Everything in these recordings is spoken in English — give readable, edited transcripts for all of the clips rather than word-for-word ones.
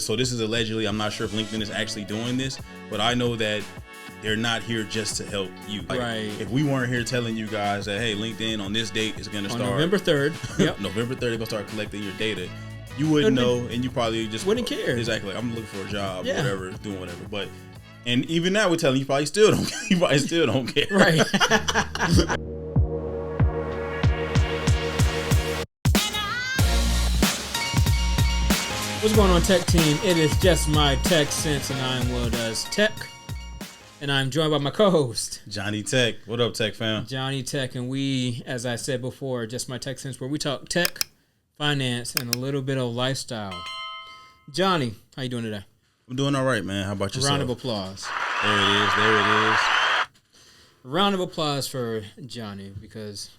So this is allegedly, I'm not sure if LinkedIn is actually doing this, but I know that they're not here just to help you. Like, right. If we weren't here telling you guys that, hey, LinkedIn on this date is going to start. November 3rd. Yep. November 3rd, they're going to start collecting your data. You wouldn't know, and you probably just wouldn't care. Exactly. Like, I'm looking for a job, or whatever, doing whatever. But, and even now we're telling you, probably still don't care. Right. What's going on, tech team? It is Just My Tech Sense, and I'm Will Does Tech. And I'm joined by my co-host, Johnny Tech. What up, Tech fam? Johnny Tech, and we, as I said before, Just My Tech Sense, where we talk tech, finance, and a little bit of lifestyle. Johnny, how you doing today? I'm doing all right, man. How about yourself? Round of applause. There it is. Round of applause for Johnny, because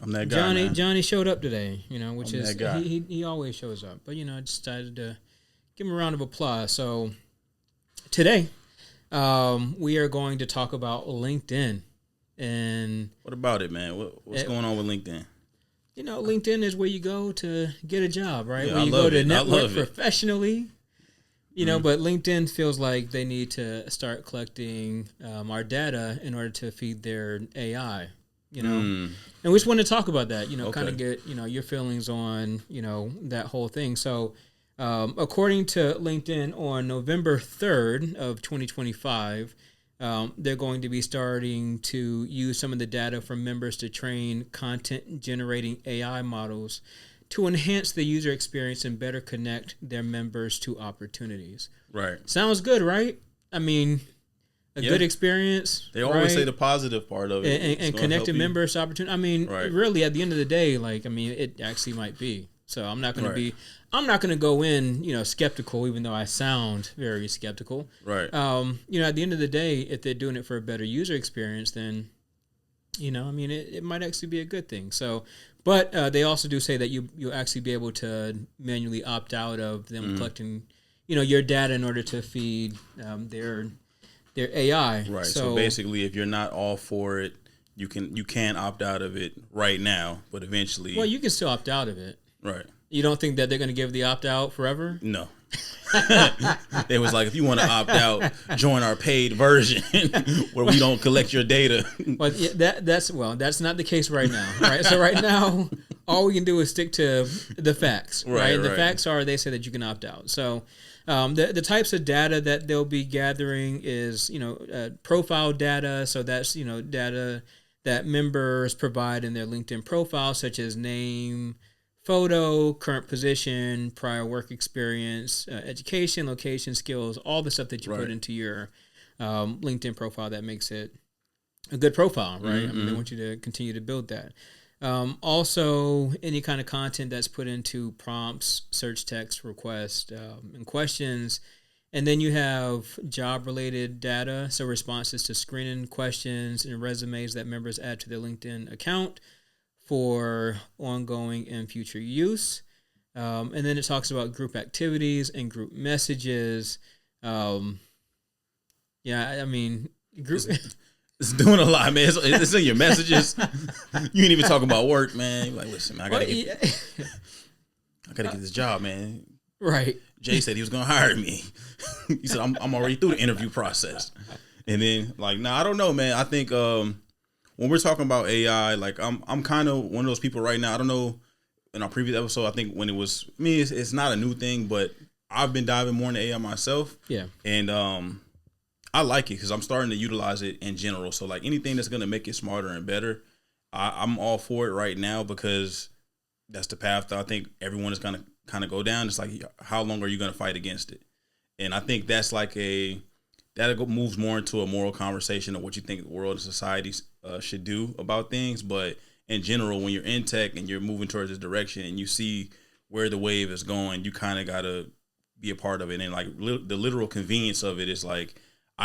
I'm that guy, man. Johnny showed up today, which I'm is, that guy. he always shows up. But, I decided to give him a round of applause. So today, we are going to talk about LinkedIn. And what about it, man? What's going on with LinkedIn? LinkedIn is where you go to get a job, right? Yeah, where you go to network professionally. But LinkedIn feels like they need to start collecting our data in order to feed their AI. And we just want to talk about that. Kind of get your feelings on that whole thing. So, according to LinkedIn, on November 3rd of 2025, they're going to be starting to use some of the data from members to train content-generating AI models to enhance the user experience and better connect their members to opportunities. Right. Sounds good, right? I mean, good experience. They always say the positive part of it. And connecting members to opportunity. I mean, really, at the end of the day, it actually might be. So I'm not going to I'm not going to go in, skeptical, even though I sound very skeptical. Right. At the end of the day, if they're doing it for a better user experience, then, it might actually be a good thing. So, but they also do say that you'll actually be able to manually opt out of them collecting, your data in order to feed their AI. Right. So basically, if you're not all for it, you can opt out of it right now, but eventually. Well, you can still opt out of it. Right. You don't think that they're going to give the opt out forever? No. They was like, if you want to opt out, join our paid version where we don't collect your data. Well, that's not the case right now, right? So right now, all we can do is stick to the facts, right? The facts are they say that you can opt out. So the types of data that they'll be gathering is profile data. So that's data that members provide in their LinkedIn profile, such as name, photo, current position, prior work experience, education, location, skills, all the stuff that you put into your LinkedIn profile that makes it a good profile, right? Mm-hmm. They want you to continue to build that. Also, any kind of content that's put into prompts, search text, requests, and questions. And then you have job-related data, so responses to screening questions and resumes that members add to their LinkedIn account for ongoing and future use. And then it talks about group activities and group messages. Group. It's doing a lot, man. It's in your messages. You ain't even talking about work, man. You're like, listen, man, I gotta get this job, man. Right. Jay said he was gonna hire me. He said I'm already through the interview process. And then I don't know, man. I think when we're talking about AI, I'm kind of one of those people right now. I don't know. In our previous episode, I think when it was me, it's not a new thing, but I've been diving more into AI myself. Yeah. And I like it because I'm starting to utilize it in general. So anything that's gonna make it smarter and better, I'm all for it right now because that's the path that I think everyone is gonna kind of go down. It's like, how long are you gonna fight against it? And I think that's that moves more into a moral conversation of what you think the world and society should do about things. But in general, when you're in tech and you're moving towards this direction and you see where the wave is going, you kind of got to be a part of it. And the literal convenience of it is I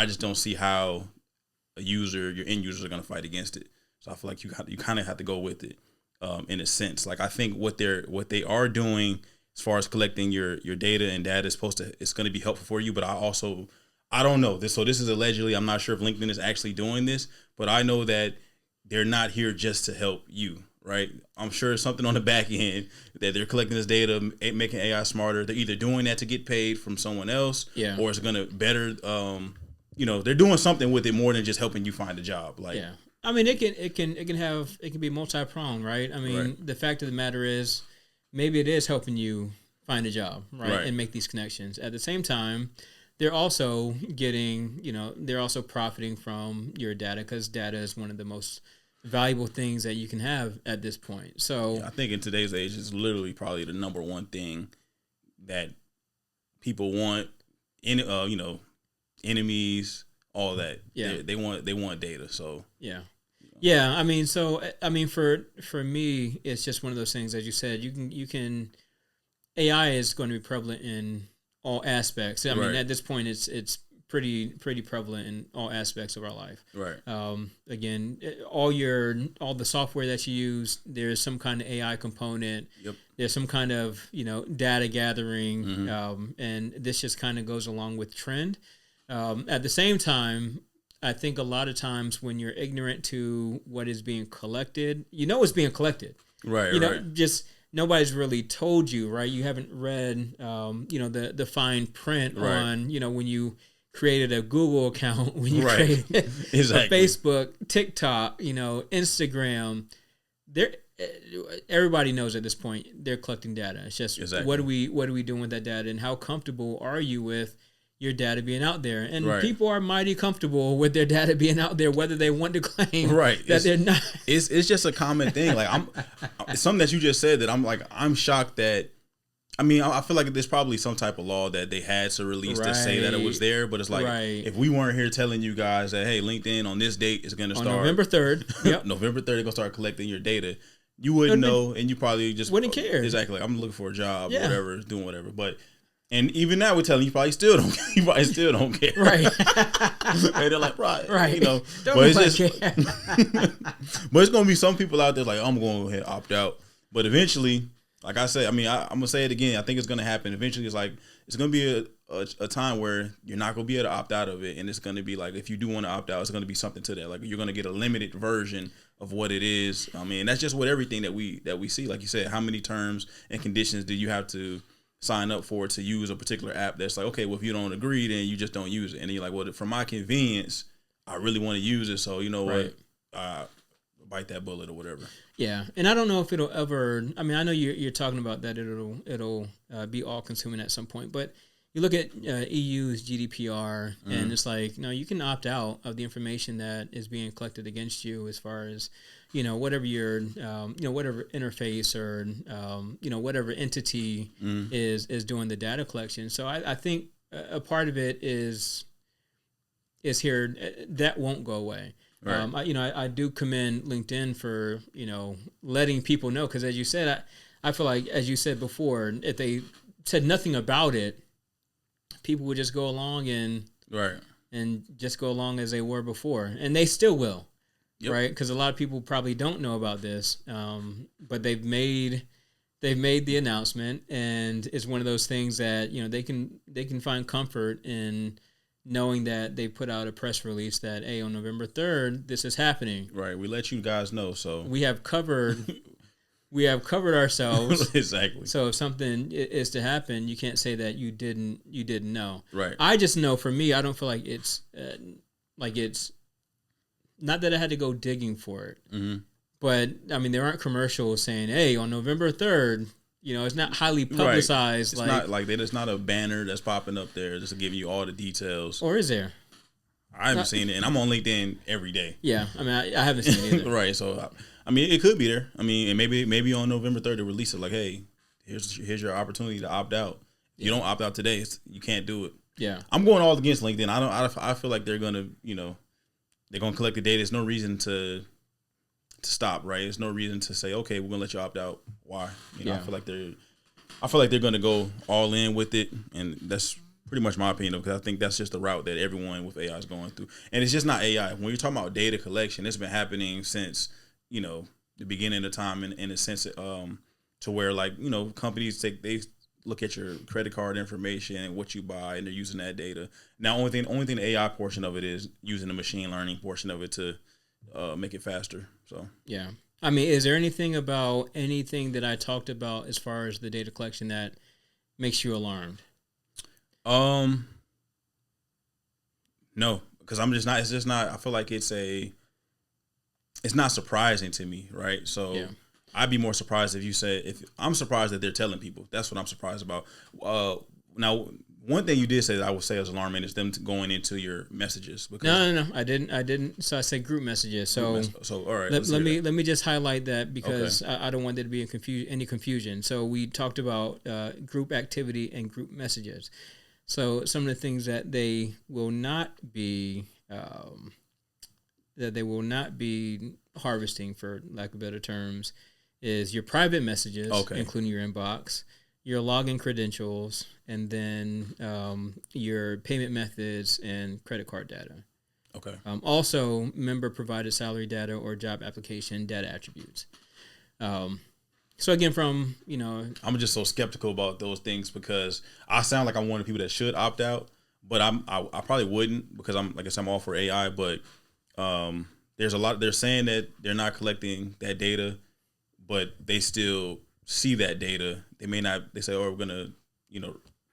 just don't see how your end users are going to fight against it. So I feel like you kind of have to go with it in a sense. I think what they are doing as far as collecting your data and data it's going to be helpful for you. But I don't know this. So this is allegedly, I'm not sure if LinkedIn is actually doing this, but I know that they're not here just to help you, right? I'm sure it's something on the back end that they're collecting this data, making AI smarter. They're either doing that to get paid from someone else, or it's going to better. They're doing something with it more than just helping you find a job. Like, yeah, I mean, it can be multi-pronged, right? I mean, the fact of the matter is, maybe it is helping you find a job, right, and make these connections. At the same time, they're also they're also profiting from your data, because data is one of the most valuable things that you can have at this point. So I think in today's age, it's literally probably the number one thing that people want. Enemies, all that. Yeah, they want data. So yeah. I mean, for me, it's just one of those things. As you said, you can AI is going to be prevalent in all aspects. I mean, at this point, it's pretty prevalent in all aspects of our life. Right. Again, all the software that you use, there's some kind of AI component. Yep. There's some kind of data gathering, and this just kind of goes along with trend. At the same time, I think a lot of times when you're ignorant to what is being collected, it's being collected. Right. Just nobody's really told you, right? You haven't read, the fine print on, when you created a Google account, when you created a Facebook, TikTok, Instagram. Everybody knows at this point they're collecting data. It's just what are we doing with that data, and how comfortable are you with your data being out there? And people are mighty comfortable with their data being out there, whether they want to claim that they're not. It's just a common thing. Like it's something that you just said that I'm shocked that. I mean, I feel like there's probably some type of law that they had to release to say that it was there, but it's like if we weren't here telling you guys that, hey, LinkedIn on this date is going to start November 3rd. Yep. November 3rd, they're going to start collecting your data. You wouldn't know, and you probably just wouldn't care. Exactly. Like, I'm looking for a job, or whatever, doing whatever. But and even now we're telling you, probably still don't. You probably still don't care. Right. And they're like, right. Don't but it's just. But it's going to be some people out there like, I'm going to go ahead and opt out. But eventually, like I said, I mean, I'm gonna say it again. I think it's gonna happen. Eventually, it's gonna be a time where you're not gonna be able to opt out of it, and it's gonna be like, if you do want to opt out, it's gonna be something to that. Like, you're gonna get a limited version of what it is. I mean, that's just what everything that we see. Like you said, how many terms and conditions do you have to sign up for to use a particular app? That's like, okay, well, if you don't agree, then you just don't use it. And then you're like, well, for my convenience, I really want to use it. So you know what? Bite that bullet or whatever. Yeah, and I don't know if it'll ever. I mean, I know you're talking about that it'll be all consuming at some point, but you look at EU's GDPR, and it's like, no, you can opt out of the information that is being collected against you, as far as whatever your whatever interface or whatever entity is doing the data collection. So I think a part of it is here that won't go away. Right. I do commend LinkedIn for, letting people know, because as you said, I feel like, as you said before, if they said nothing about it, people would just go along and just go along as they were before, and they still will, right? Because a lot of people probably don't know about this, but they've made the announcement, and it's one of those things that they can find comfort in, knowing that they put out a press release that, hey, on November 3rd, this is happening. Right. We let you guys know. So we have covered ourselves. Exactly. So if something is to happen, you can't say that you didn't know. Right. I just know, for me, I don't feel like it's not that I had to go digging for it, but I mean, there aren't commercials saying, hey, on November 3rd, it's not highly publicized. It's not like there's not a banner that's popping up there just to give you all the details. Or is there? I haven't seen it, and I'm on LinkedIn every day. Yeah, I mean, I haven't seen it either. Right, so I mean, it could be there. I mean, and maybe on November 3rd they release it like, hey, here's your opportunity to opt out. If you don't opt out today, you can't do it. Yeah, I'm going all against LinkedIn. I feel like they're gonna they're gonna collect the data. There's no reason to stop, right? There's no reason to say, okay, we're gonna let you opt out. Why? I feel like they're gonna go all in with it, and that's pretty much my opinion, because I think that's just the route that everyone with AI is going through. And it's just not AI. When you're talking about data collection, it's been happening since the beginning of time, in a sense, to where companies they look at your credit card information and what you buy, and they're using that data. Now, only thing the AI portion of it is using the machine learning portion of it to make it faster. So yeah, I mean, is there anything about anything that I talked about as far as the data collection that makes you alarmed? No, because I'm just not. It's just not. I feel like it's not surprising to me, right? So Yeah. I'd be more surprised if you said, if I'm surprised that they're telling people. That's what I'm surprised about. Now, one thing you did say that I would say is alarming is them going into your messages. Because No. I didn't. So I said group messages. So all right. let me just highlight that because I don't want there to be any confusion. So we talked about group activity and group messages. So some of the things that they will not be harvesting, for lack of better terms, is your private messages, including your inbox, your login credentials, and then your payment methods and credit card data. Okay. Also, member-provided salary data or job application data attributes. So again, I'm just so skeptical about those things because I sound like I'm one of the people that should opt out, but I probably wouldn't because I'm all for AI, but there's a lot. They're saying that they're not collecting that data, but they still see that data. They may not. They say, "Oh, we're gonna,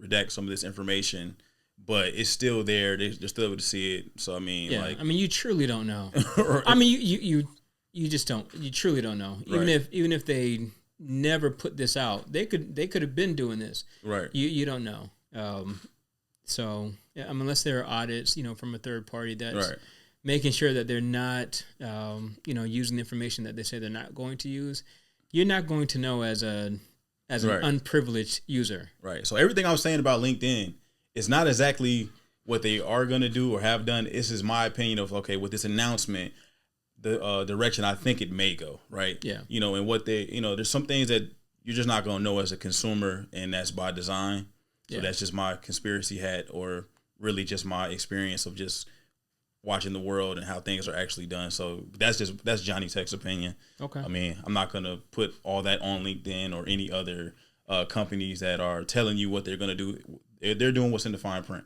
redact some of this information," but it's still there. They're still able to see it. So I mean, you truly don't know. Right. I mean, you just don't. You truly don't know. Right. Even if they never put this out, they could have been doing this. Right. You don't know. So unless there are audits, from a third party that's making sure that they're not, using the information that they say they're not going to use, you're not going to know as an unprivileged user. Right. So everything I was saying about LinkedIn is not exactly what they are going to do or have done. This is my opinion of, with this announcement, the direction I think it may go. Right. Yeah. And what they, there's some things that you're just not going to know as a consumer, and that's by design. So that's just my conspiracy hat, or really just my experience of just watching the world and how things are actually done. So that's Johnny Tech's opinion. Okay. I mean, I'm not going to put all that on LinkedIn or any other companies that are telling you what they're going to do. They're doing what's in the fine print.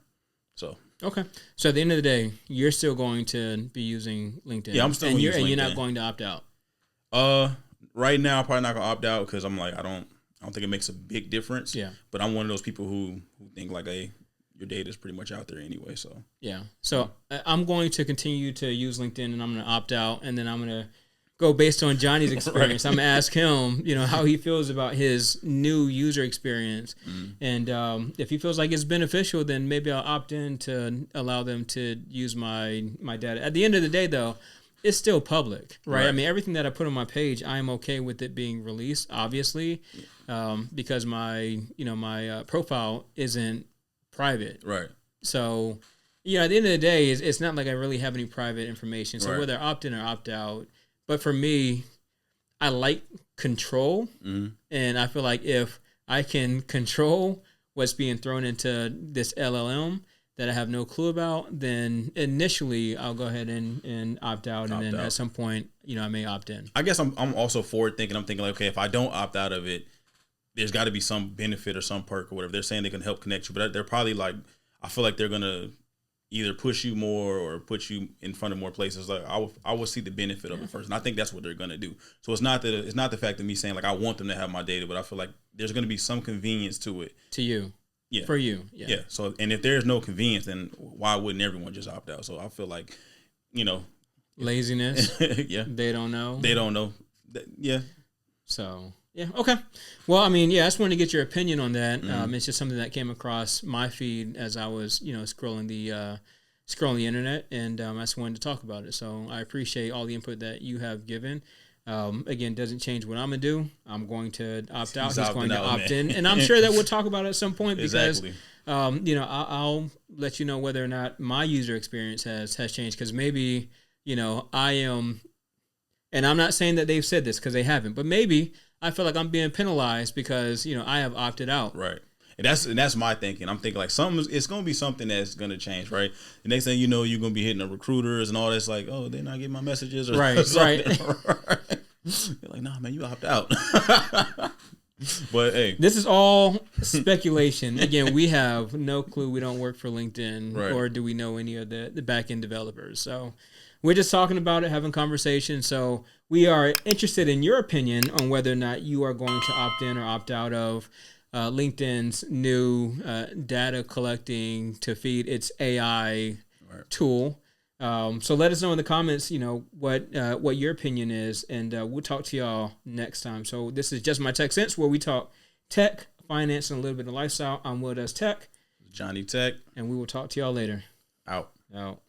So. Okay. So at the end of the day, you're still going to be using LinkedIn. Yeah, I'm still going to use LinkedIn. And you're not going to opt out. Right now, I'm probably not going to opt out because I'm like, I don't think it makes a big difference. Yeah. But I'm one of those people who think like, hey, your data is pretty much out there anyway. So yeah. So I'm going to continue to use LinkedIn, and I'm going to opt out, and then I'm going to go based on Johnny's experience. I'm going to ask him, how he feels about his new user experience, and if he feels like it's beneficial, then maybe I'll opt in to allow them to use my data. At the end of the day, though, it's still public, right? I mean, everything that I put on my page, I am okay with it being released, obviously, because my profile isn't private. Right. So, at the end of the day, it's not like I really have any private information. So whether I opt in or opt out, but for me, I like control, and I feel like if I can control what's being thrown into this LLM that I have no clue about, then initially I'll go ahead and opt out, and then at some point, I may opt in. I guess I'm also forward thinking. I'm thinking like, okay, if I don't opt out of it, there's got to be some benefit or some perk or whatever. They're saying they can help connect you, but they're probably like, I feel like they're gonna either push you more or put you in front of more places. Like I will see the benefit of it first, and I think that's what they're gonna do. So it's not the fact of me saying like I want them to have my data, but I feel like there's gonna be some convenience to it. To you. Yeah. For you. Yeah. Yeah. So, and if there's no convenience, then why wouldn't everyone just opt out? So I feel like, laziness. Yeah. They don't know. Yeah. So, yeah. Okay. Well, I mean, I just wanted to get your opinion on that. It's just something that came across my feed as I was, scrolling the internet, and I just wanted to talk about it. So I appreciate all the input that you have given. Again, doesn't change what I'm going to do. I'm going to opt out. He's going to opt in. And I'm sure that we'll talk about it at some point because, I'll let you know whether or not my user experience has changed, because maybe, I am, and I'm not saying that they've said this because they haven't, but maybe I feel like I'm being penalized because, I have opted out. Right. And that's my thinking. I'm thinking like it's going to be something that's going to change, right? The next thing you know, you're going to be hitting the recruiters and all this, like, oh, they're not getting my messages, or right. You're like, nah, man, you opt out. But hey, this is all speculation. Again, we have no clue. We don't work for LinkedIn, right. or do we know any of the back end developers? So we're just talking about it, having conversation. So we are interested in your opinion on whether or not you are going to opt in or opt out of LinkedIn's new data collecting to feed its AI tool. So let us know in the comments, what your opinion is, and we'll talk to y'all next time. So this is Just My Tech Sense, where we talk tech, finance, and a little bit of lifestyle. I'm Will Does Tech. Johnny Tech. And we will talk to y'all later. Out. Out.